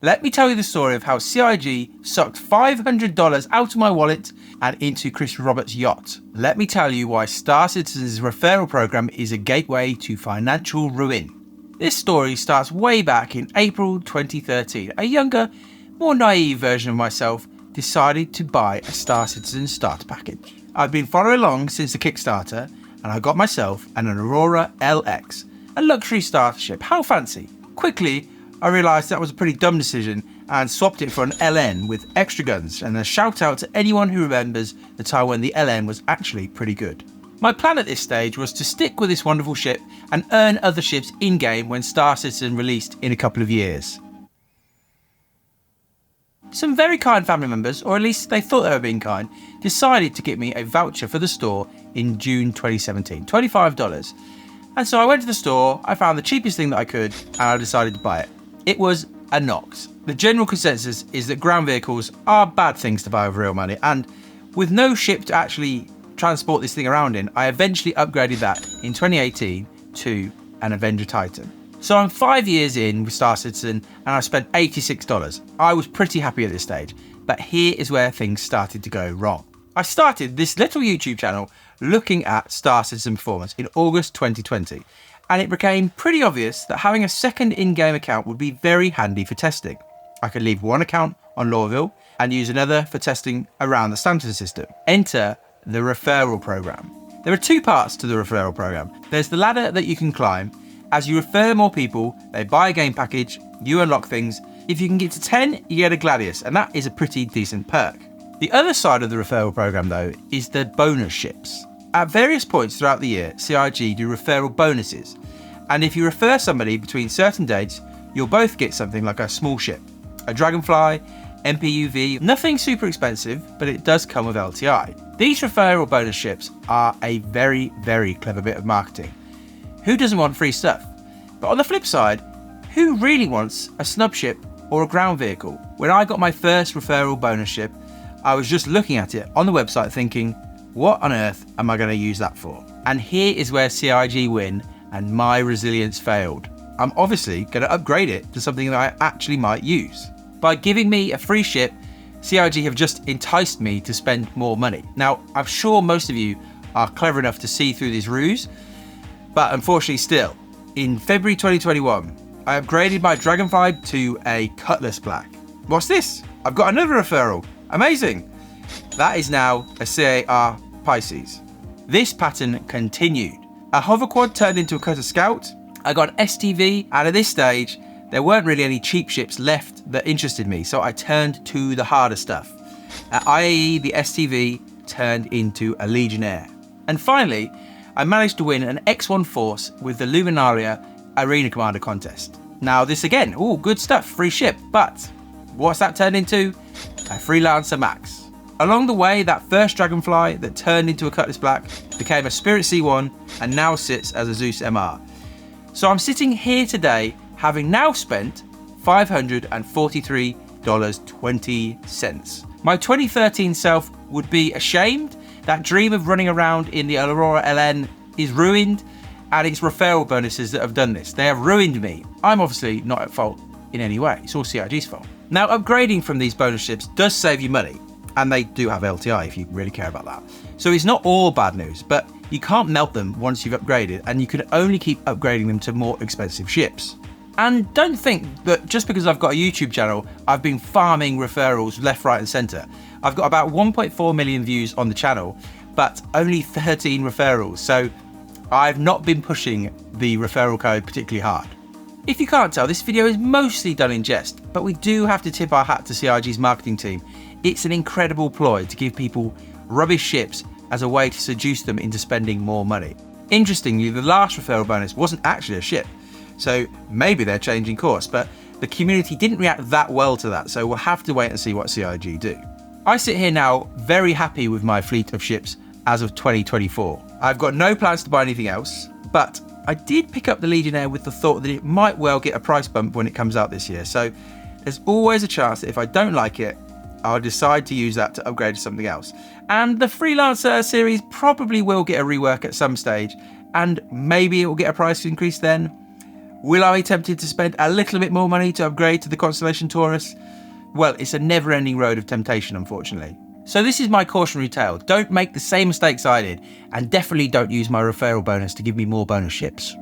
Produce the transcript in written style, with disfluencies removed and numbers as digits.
Let me tell you the story of how CIG sucked $500 out of my wallet and into Chris Roberts' yacht. Let me tell you why Star Citizen's referral program is a gateway to financial ruin. This story starts way back in April 2013. A younger, more naive version of myself decided to buy a Star Citizen starter package. I'd been following along since the Kickstarter, and I got myself an Aurora LX, a luxury starter ship. How fancy. Quickly, I realised that was a pretty dumb decision and swapped it for an LN with extra guns, and a shout out to anyone who remembers the time when the LN was actually pretty good. My plan at this stage was to stick with this wonderful ship and earn other ships in-game when Star Citizen released in a couple of years. Some very kind family members, or at least they thought they were being kind, decided to get me a voucher for the store in June 2017, $25. And so I went to the store, I found the cheapest thing that I could, and I decided to buy it. It was a Nox. The general consensus is that ground vehicles are bad things to buy with real money, and with no ship to actually transport this thing around in, I eventually upgraded that in 2018 to an Avenger Titan. So I'm 5 years in with Star Citizen and I spent $86. I was pretty happy at this stage, but here is where things started to go wrong. I started this little YouTube channel looking at Star Citizen performance in August 2020, and it became pretty obvious that having a second in-game account would be very handy for testing. I could leave one account on Lorville and use another for testing around the Stanton system. Enter the referral program. There are two parts to the referral program. There's the ladder that you can climb. As you refer more people, they buy a game package, you unlock things. If you can get to 10, you get a Gladius, and that is a pretty decent perk. The other side of the referral program though is the bonus ships. At various points throughout the year, CIG do referral bonuses, and if you refer somebody between certain dates, you'll both get something like a small ship, a Dragonfly, MPUV, nothing super expensive, but it does come with LTI. These referral bonus ships are a very, very clever bit of marketing. Who doesn't want free stuff? But on the flip side, who really wants a snub ship or a ground vehicle? When I got my first referral bonus ship, I was just looking at it on the website thinking, what on earth am I going to use that for? And here is where CIG win and my resilience failed. I'm obviously going to upgrade it to something that I actually might use. By giving me a free ship, CIG have just enticed me to spend more money. Now, I'm sure most of you are clever enough to see through this ruse, but unfortunately still, in February 2021, I upgraded my Dragonfly to a Cutlass Black. What's this? I've got another referral. Amazing. That is now a CAR Pisces. This pattern continued. A hoverquad turned into a Cutter Scout. I got an STV, and at this stage, there weren't really any cheap ships left that interested me, so I turned to the harder stuff. At IAE, the STV turned into a Legionnaire. And finally, I managed to win an X1 Force with the Luminaria Arena Commander contest. Now this again, good stuff, free ship, but what's that turned into? A Freelancer Max. Along the way, that first Dragonfly that turned into a Cutlass Black became a Spirit C1 and now sits as a Zeus MR. So I'm sitting here today having now spent $543.20. My 2013 self would be ashamed. That dream of running around in the Aurora LN is ruined, and it's referral bonuses that have done this. They have ruined me. I'm obviously not at fault in any way. It's all CIG's fault. Now, upgrading from these bonus ships does save you money, and they do have LTI if you really care about that. So it's not all bad news, but you can't melt them once you've upgraded, and you can only keep upgrading them to more expensive ships. And don't think that just because I've got a YouTube channel, I've been farming referrals left, right, and center. I've got about 1.4 million views on the channel, but only 13 referrals. So I've not been pushing the referral code particularly hard. If you can't tell, this video is mostly done in jest, but we do have to tip our hat to CIG's marketing team. It's an incredible ploy to give people rubbish ships as a way to seduce them into spending more money. Interestingly, the last referral bonus wasn't actually a ship, so maybe they're changing course, but the community didn't react that well to that, so we'll have to wait and see what CIG do. I sit here now very happy with my fleet of ships as of 2024. I've got no plans to buy anything else, but I did pick up the Legionnaire with the thought that it might well get a price bump when it comes out this year, so there's always a chance that if I don't like it, I'll decide to use that to upgrade to something else. And the Freelancer series probably will get a rework at some stage, and maybe it will get a price increase then. Will I be tempted to spend a little bit more money to upgrade to the Constellation Taurus? Well, it's a never-ending road of temptation, unfortunately. So this is my cautionary tale. Don't make the same mistakes I did, and definitely don't use my referral bonus to give me more bonus ships.